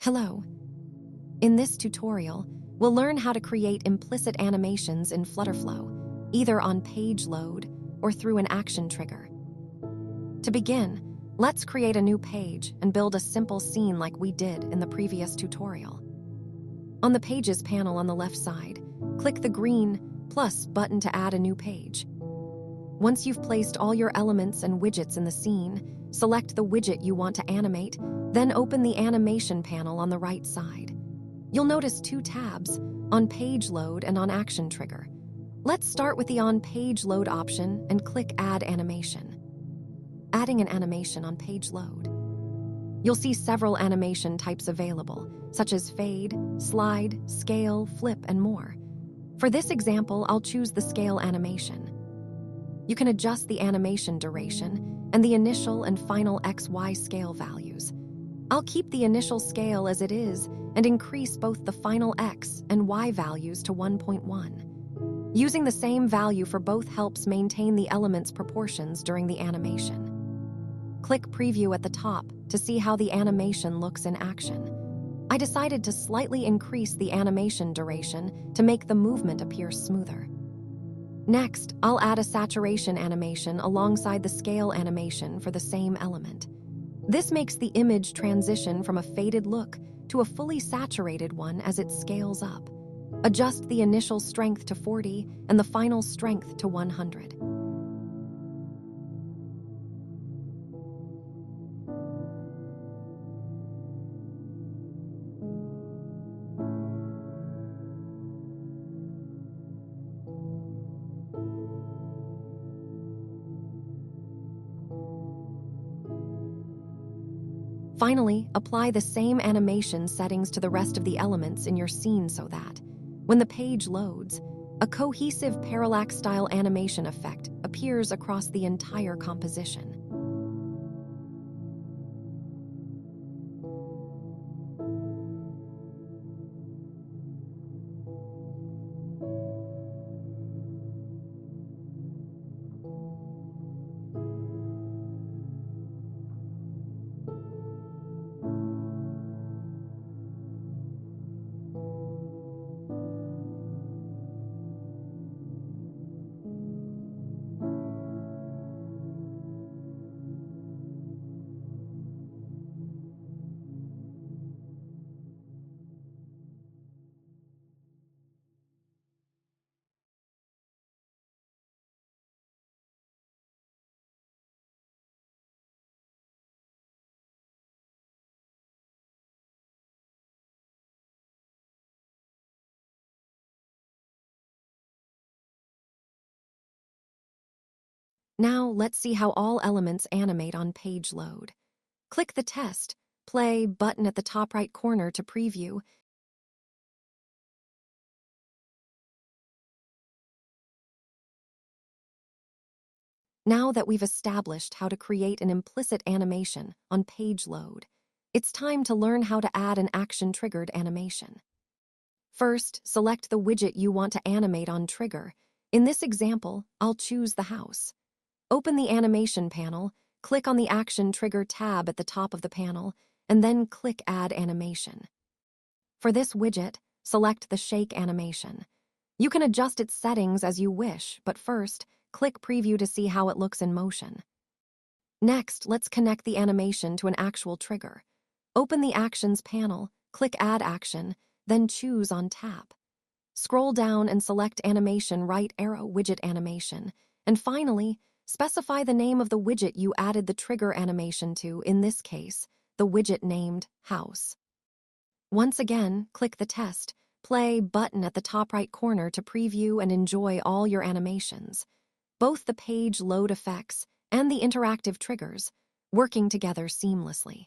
Hello. In this tutorial, we'll learn how to create implicit animations in FlutterFlow, either on page load or through an action trigger. To begin, let's create a new page and build a simple scene like we did in the previous tutorial. On the Pages panel on the left side, click the green plus button to add a new page. Once you've placed all your elements and widgets in the scene, select the widget you want to animate, then open the animation panel on the right side. You'll notice two tabs, on page load and on action trigger. Let's start with the on page load option and click add animation. Adding an animation on page load. You'll see several animation types available, such as fade, slide, scale, flip, and more. For this example, I'll choose the scale animation. You can adjust the animation duration and the initial and final XY scale values. I'll keep the initial scale as it is and increase both the final X and Y values to 1.1. Using the same value for both helps maintain the element's proportions during the animation. Click Preview at the top to see how the animation looks in action. I decided to slightly increase the animation duration to make the movement appear smoother. Next, I'll add a saturation animation alongside the scale animation for the same element. This makes the image transition from a faded look to a fully saturated one as it scales up. Adjust the initial strength to 40 and the final strength to 100. Finally, apply the same animation settings to the rest of the elements in your scene so that, when the page loads, a cohesive parallax-style animation effect appears across the entire composition. Now, let's see how all elements animate on page load. Click the Test, Play button at the top right corner to preview. Now that we've established how to create an implicit animation on page load, it's time to learn how to add an action-triggered animation. First, select the widget you want to animate on trigger. In this example, I'll choose the house. Open the animation panel, click on the Action Trigger tab at the top of the panel, and then click Add Animation. For this widget, select the Shake animation. You can adjust its settings as you wish, but first, click Preview to see how it looks in motion. Next, let's connect the animation to an actual trigger. Open the Actions panel, click Add Action, then choose on tap. Scroll down and select Animation right arrow Widget Animation, and finally, specify the name of the widget you added the trigger animation to, in this case, the widget named House. Once again, click the Test, Play button at the top right corner to preview and enjoy all your animations, both the page load effects and the interactive triggers, working together seamlessly.